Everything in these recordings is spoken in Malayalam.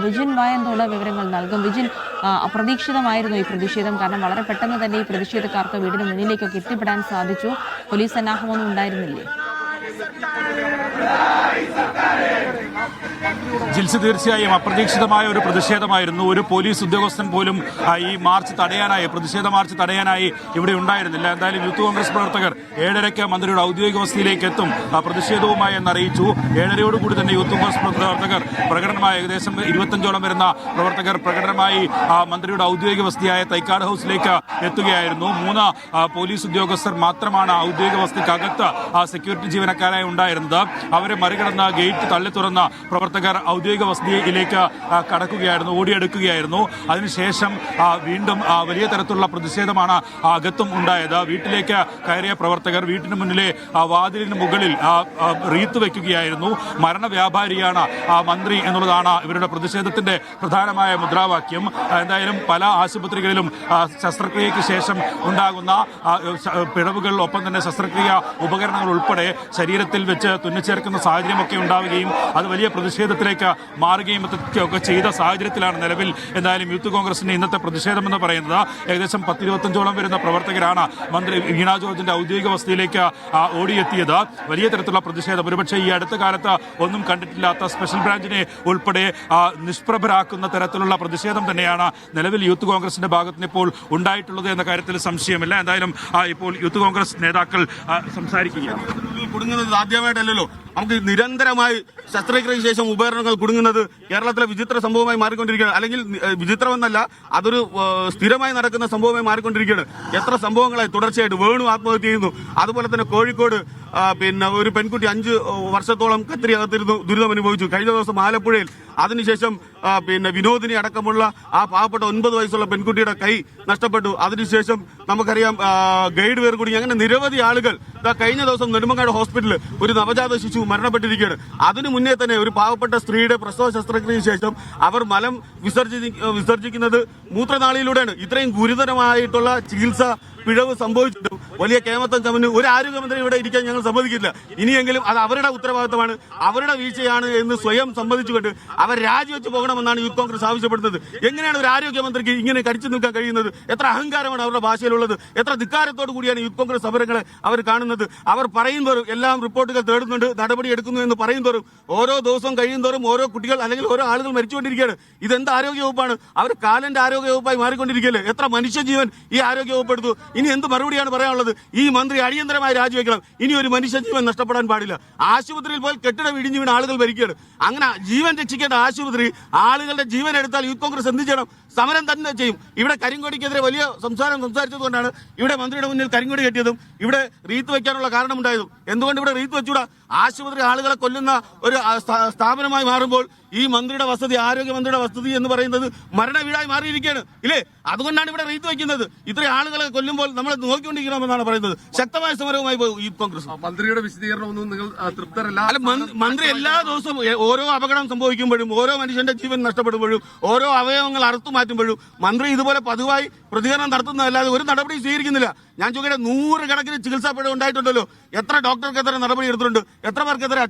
വിജിൻ വായന്തോട് വിവരങ്ങൾ നൽകും. വിജിൻ, അപ്രതീക്ഷിതമായിരുന്നു ഈ പ്രതിഷേധം. കാരണം വളരെ പെട്ടെന്ന് തന്നെ ഈ പ്രതിഷേധക്കാർക്ക് വീടിന് മുന്നിലേക്കൊക്കെ എത്തിപ്പെടാൻ സാധിച്ചു. പോലീസ് സന്നാഹമൊന്നും ഉണ്ടായിരുന്നില്ലേ? ജിൽസി, തീർച്ചയായും അപ്രതീക്ഷിതമായ ഒരു പ്രതിഷേധമായിരുന്നു. ഒരു പോലീസ് ഉദ്യോഗസ്ഥൻ പോലും ഈ മാർച്ച് തടയാനായി, പ്രതിഷേധ മാർച്ച് തടയാനായി ഇവിടെ ഉണ്ടായിരുന്നില്ല. എന്തായാലും യൂത്ത് കോൺഗ്രസ് പ്രവർത്തകർ 7:30 മന്ത്രിയുടെ ഔദ്യോഗിക വസതിയിലേക്ക് എത്തും പ്രതിഷേധവുമായി എന്നറിയിച്ചു. 7:30യോടുകൂടി തന്നെ യൂത്ത് കോൺഗ്രസ് പ്രവർത്തകർ പ്രകടനമായി, ഏകദേശം 25ഓളം വരുന്ന പ്രവർത്തകർ പ്രകടനമായി മന്ത്രിയുടെ ഔദ്യോഗിക വസതിയായ തൈക്കാട് ഹൗസിലേക്ക് എത്തുകയായിരുന്നു. 3 പോലീസ് ഉദ്യോഗസ്ഥർ മാത്രമാണ് ഔദ്യോഗിക വസതിക്കകത്ത് സെക്യൂരിറ്റി ജീവനക്കാരായി ഉണ്ടായിരുന്നത്. അവരെ മറികടന്ന് ഗേറ്റ് തള്ളി തുറന്ന പ്രവർത്തകർ ഔദ്യോഗിക വസതിയിലേക്ക് കടക്കുകയായിരുന്നു, ഓടിയെടുക്കുകയായിരുന്നു. അതിനുശേഷം വീണ്ടും വലിയ തരത്തിലുള്ള പ്രതിഷേധമാണ് അകത്തും ഉണ്ടായത്. വീട്ടിലേക്ക് കയറിയ പ്രവർത്തകർ വീട്ടിന് മുന്നിലെ വാതിലിന് മുകളിൽ റീത്ത് വയ്ക്കുകയായിരുന്നു. മരണവ്യാപാരിയാണ് മന്ത്രി എന്നുള്ളതാണ് ഇവരുടെ പ്രതിഷേധത്തിന്റെ പ്രധാനമായ മുദ്രാവാക്യം. എന്തായാലും പല ആശുപത്രികളിലും ശസ്ത്രക്രിയയ്ക്ക് ശേഷം ഉണ്ടാകുന്ന പിഴവുകൾ, ഒപ്പം തന്നെ ശസ്ത്രക്രിയ ഉപകരണങ്ങൾ ഉൾപ്പെടെ ശരീരത്തിൽ വെച്ച് തുന്നിച്ചേർക്കുന്ന സാഹചര്യമൊക്കെ ഉണ്ടാവുകയും അത് വലിയ പ്രതിഷേധത്തിലേക്ക് മാറുകയും ഒക്കെ ചെയ്ത സാഹചര്യത്തിലാണ് നിലവിൽ എന്തായാലും യൂത്ത് കോൺഗ്രസിന്റെ ഇന്നത്തെ പ്രതിഷേധം എന്ന് പറയുന്നത്. ഏകദേശം 10-25ഓളം വരുന്ന പ്രവർത്തകരാണ് മന്ത്രി വീണ ജോർജിന്റെ ഔദ്യോഗിക വസതിയിലേക്ക് ഓടിയെത്തിയത്. വലിയ തരത്തിലുള്ള പ്രതിഷേധം, ഒരുപക്ഷെ ഈ അടുത്ത കാലത്ത് ഒന്നും കണ്ടിട്ടില്ലാത്ത സ്പെഷ്യൽ ബ്രാഞ്ചിനെ ഉൾപ്പെടെ നിഷ്പ്രഭരാക്കുന്ന തരത്തിലുള്ള പ്രതിഷേധം തന്നെയാണ് നിലവിൽ യൂത്ത് കോൺഗ്രസിന്റെ ഭാഗത്തിന് ഇപ്പോൾ ഉണ്ടായിട്ടുള്ളത് എന്ന കാര്യത്തിൽ സംശയമില്ല. എന്തായാലും ഇപ്പോൾ യൂത്ത് കോൺഗ്രസ് നേതാക്കൾ സംസാരിക്കുകയാണ്. കുടുങ്ങുന്നത് ആദ്യമായിട്ടല്ലല്ലോ. നമുക്ക് നിരന്തരമായി ശസ്ത്രക്രിയയ്ക്ക് ശേഷം ഉപകരണങ്ങൾ കുടുങ്ങുന്നത് കേരളത്തിലെ വിചിത്ര സംഭവമായി മാറിക്കൊണ്ടിരിക്കുകയാണ്. അല്ലെങ്കിൽ വിചിത്രമെന്നല്ല, അതൊരു സ്ഥിരമായി നടക്കുന്ന സംഭവമായി മാറിക്കൊണ്ടിരിക്കുകയാണ്. എത്ര സംഭവങ്ങളായി തുടർച്ചയായിട്ട് വേണു ആത്മഹത്യ ചെയ്യുന്നു. അതുപോലെ തന്നെ കോഴിക്കോട് ഒരു പെൺകുട്ടി 5 വർഷത്തോളം കത്തിരി അകത്തിരുന്നു ദുരിതം അനുഭവിച്ചു. കഴിഞ്ഞ ദിവസം ആലപ്പുഴയിൽ, അതിനുശേഷം വിനോദിനി അടക്കമുള്ള ആ പാവപ്പെട്ട 9 വയസ്സുള്ള പെൺകുട്ടിയുടെ കൈ നഷ്ടപ്പെട്ടു. അതിനുശേഷം നമുക്കറിയാം ഗൈഡ് പേർ കൂടി, അങ്ങനെ നിരവധി ആളുകൾ. കഴിഞ്ഞ ദിവസം നെടുമങ്ങാട് ഹോസ്പിറ്റലിൽ ഒരു നവജാത ശിശു മരണപ്പെട്ടിരിക്കുകയാണ്. അതിനു മുന്നേ തന്നെ ഒരു പാവപ്പെട്ട സ്ത്രീയുടെ പ്രസവ ശസ്ത്രക്രിയയ്ക്ക് ശേഷം അവർ മലം വിസർജിക്കുന്നത് മൂത്രനാളിയിലൂടെയാണ്. ഇത്രയും ഗുരുതരമായിട്ടുള്ള ചികിത്സ പിഴവ് സംഭവിച്ചിട്ടും വലിയ കേമത്തം ചമഞ്ഞ് ഒരു ആരോഗ്യമന്ത്രി ഇവിടെ ഇരിക്കാൻ ഞങ്ങൾ സമ്മതിക്കില്ല. ഇനിയെങ്കിലും അത് അവരുടെ ഉത്തരവാദിത്തമാണ്, അവരുടെ വീഴ്ചയാണ് എന്ന് സ്വയം സമ്മതിച്ചുകൊണ്ട് അവർ രാജിവെച്ച് പോകണമെന്നാണ് യൂത്ത് കോൺഗ്രസ് ആവശ്യപ്പെടുന്നത്. എങ്ങനെയാണ് ഒരു ആരോഗ്യമന്ത്രിക്ക് ഇങ്ങനെ കടിച്ചു നിൽക്കാൻ കഴിയുന്നത്? എത്ര അഹങ്കാരമാണ് അവരുടെ ഭാഷയിലുള്ളത്! എത്ര ധിക്കാരത്തോടു കൂടിയാണ് യൂത്ത് കോൺഗ്രസ് സമരങ്ങളെ അവർ കാണുന്നത്! അവർ പറയുന്നതോറും എല്ലാം റിപ്പോർട്ടുകൾ തേടുന്നുണ്ട്, നടപടി എടുക്കുന്നു എന്ന് പറയുന്നതോറും ഓരോ ദിവസം കഴിയുന്നതോറും ഓരോ കുട്ടികൾ അല്ലെങ്കിൽ ഓരോ ആളുകൾ മരിച്ചുകൊണ്ടിരിക്കുകയാണ്. ഇതെന്ത് ആരോഗ്യ വകുപ്പാണ്? അവർ കാലന്റെ ആരോഗ്യ വകുപ്പായി മാറിക്കൊണ്ടിരിക്കുകയല്ലേ? എത്ര മനുഷ്യജീവൻ ഈ ആരോഗ്യ വകുപ്പ് എടുത്തു? ഇനി എന്ത് മറുപടിയാണ് പറയാനുള്ളത്? ഈ മന്ത്രി അടിയന്തരമായി രാജിവെക്കണം. ഇനി ഒരു മനുഷ്യജീവൻ നഷ്ടപ്പെടാൻ പാടില്ല. ആശുപത്രിയിൽ പോയി കെട്ടിടം ഇടിഞ്ഞു വീണ ആളുകൾ മരിക്കുകയാണ്. അങ്ങനെ ജീവൻ രക്ഷിക്കേണ്ട ആശുപത്രി ആളുകളുടെ ജീവൻ എടുത്താൽ യൂത്ത് കോൺഗ്രസ് എന്ത് ചെയ്യണം? സമരം തന്നെ ചെയ്യും. ഇവിടെ കരിങ്കൊടിക്കെതിരെ വലിയ സംസാരിച്ചതുകൊണ്ടാണ് ഇവിടെ മന്ത്രിയുടെ മുന്നിൽ കരിങ്കൊടി കെട്ടിയതും ഇവിടെ റീത്ത് വെക്കാനുള്ള കാരണമുണ്ടായതും. എന്തുകൊണ്ട് ഇവിടെ റീത്ത് വെച്ചൂടാ? ആശുപത്രി ആളുകളെ കൊല്ലുന്ന ഒരു സ്ഥാപനമായി മാറുമ്പോൾ ഈ മന്ത്രിയുടെ വസതി, ആരോഗ്യമന്ത്രിയുടെ വസതി എന്ന് പറയുന്നത് മരണ വീടായി മാറിയിരിക്കുകയാണ് ഇല്ലേ? അതുകൊണ്ടാണ് ഇവിടെ റീത്ത് വയ്ക്കുന്നത്. ഇത്രയും ആളുകളെ കൊല്ലുമ്പോൾ നമ്മൾ നോക്കിക്കൊണ്ടിരിക്കണമെന്നാണ് പറയുന്നത്. ശക്തമായ സമരവുമായി യൂത്ത് കോൺഗ്രസ്. മന്ത്രിയുടെ വിശദീകരണമൊന്നും നിങ്ങൾ തൃപ്തരല്ല? അല്ല, മന്ത്രി എല്ലാ ദിവസവും ഓരോ അപകടം സംഭവിക്കുമ്പോഴും, ഓരോ മനുഷ്യന്റെ ജീവൻ നഷ്ടപ്പെടുമ്പോഴും, ഓരോ അവയവങ്ങൾ അറുത്തു മാറ്റുമ്പോഴും മന്ത്രി ഇതുപോലെ പതിവായി പ്രതികരണം നടത്തുന്നതല്ലാതെ ഒരു നടപടി സ്വീകരിക്കുന്നില്ല. ഞാൻ ചോദിക്കട്ടെ, 100 കണക്കിന് ചികിത്സാ പിഴവ് ഉണ്ടായിട്ടുണ്ടല്ലോ. എത്ര ഡോക്ടർക്കെതിരെ നടപടി എടുത്തിട്ടുണ്ട്? എത്ര പേർക്കെതിരെ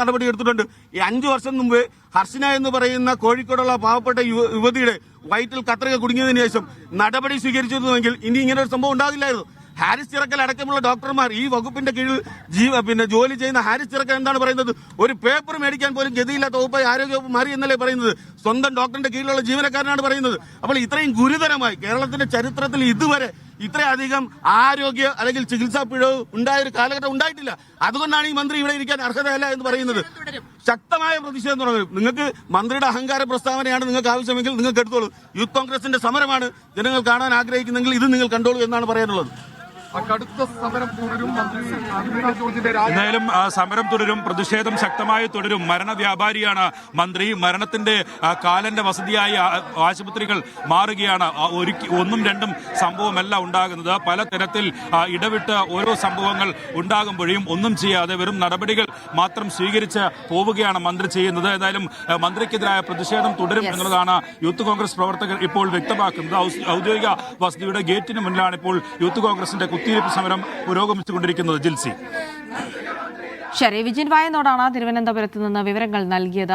നടപടി എടുത്തിട്ടുണ്ട്? ഈ 5 വർഷം മുമ്പ് ഹർഷിന എന്ന് പറയുന്ന കോഴിക്കോടുള്ള പാവപ്പെട്ട യുവതിയുടെ വയറ്റിൽ കത്രിക കുടുങ്ങിയതിനു ശേഷം നടപടി സ്വീകരിച്ചിരുന്നുവെങ്കിൽ ഇനി ഇങ്ങനെ ഒരു സംഭവം ഉണ്ടാകില്ലായിരുന്നു. ഹാരിസ് ചിറക്കൽ അടക്കമുള്ള ഡോക്ടർമാർ, ഈ വകുപ്പിന്റെ കീഴിൽ ജോലി ചെയ്യുന്ന ഹാരിസ് ചിറക്കൽ എന്താണ് പറയുന്നത്? ഒരു പേപ്പർ മേടിക്കാൻ പോലും ഗതിയില്ലാത്ത വകുപ്പായി ആരോഗ്യവകുപ്പ് മാറി എന്നല്ലേ പറയുന്നത്? സ്വന്തം ഡോക്ടറിന്റെ കീഴിലുള്ള ജീവനക്കാരനാണ് പറയുന്നത്. അപ്പോൾ ഇത്രയും ഗുരുതരമായി കേരളത്തിന്റെ ചരിത്രത്തിൽ ഇതുവരെ ഇത്രയധികം ആരോഗ്യ അല്ലെങ്കിൽ ചികിത്സാ പിഴവ് ഉണ്ടായ ഒരു കാലഘട്ടം ഉണ്ടായിട്ടില്ല. അതുകൊണ്ടാണ് ഈ മന്ത്രി ഇവിടെ ഇരിക്കാൻ അർഹതയല്ല എന്ന് പറയുന്നത്. ശക്തമായ പ്രതിഷേധം തുടങ്ങും. നിങ്ങൾക്ക് മന്ത്രിയുടെ അഹങ്കാര പ്രസ്താവനയാണ് നിങ്ങൾക്ക് ആവശ്യമെങ്കിൽ നിങ്ങൾക്ക് എടുത്തോളൂ. യൂത്ത് കോൺഗ്രസിന്റെ സമരമാണ് ജനങ്ങൾ കാണാൻ ആഗ്രഹിക്കുന്നെങ്കിൽ ഇത് നിങ്ങൾ കണ്ടോളൂ എന്നാണ് പറയാനുള്ളത്. എന്തായാലും സമരം തുടരും, പ്രതിഷേധം ശക്തമായി തുടരും. മരണവ്യാപാരിയാണ് മന്ത്രി. മരണത്തിന്റെ കാലന്റെ വസതിയായി ആശുപത്രികൾ മാറുകയാണ്. ഒന്നും രണ്ടും സംഭവമല്ല ഉണ്ടാകുന്നത്. പല തരത്തിൽ ഇടവിട്ട് ഓരോ സംഭവങ്ങൾ ഉണ്ടാകുമ്പോഴും ഒന്നും ചെയ്യാതെ വെറും നടപടികൾ മാത്രം സ്വീകരിച്ച് പോവുകയാണ് മന്ത്രി ചെയ്യുന്നത്. എന്തായാലും മന്ത്രിക്കെതിരായ പ്രതിഷേധം തുടരും എന്നുള്ളതാണ് യൂത്ത് കോൺഗ്രസ് പ്രവർത്തകർ ഇപ്പോൾ വ്യക്തമാക്കുന്നത്. ഔദ്യോഗിക വസതിയുടെ ഗേറ്റിന് മുന്നിലാണ് ഇപ്പോൾ യൂത്ത് കോൺഗ്രസിന്റെ കുത്തിയിരിപ്പ് സമരം പുരോഗമിച്ചുകൊണ്ടിരിക്കുന്നത്. ജിൽസി, ശരി, വിജിൻ വായനോടാണ് തിരുവനന്തപുരത്ത് നിന്ന് വിവരങ്ങൾ നൽകിയത്.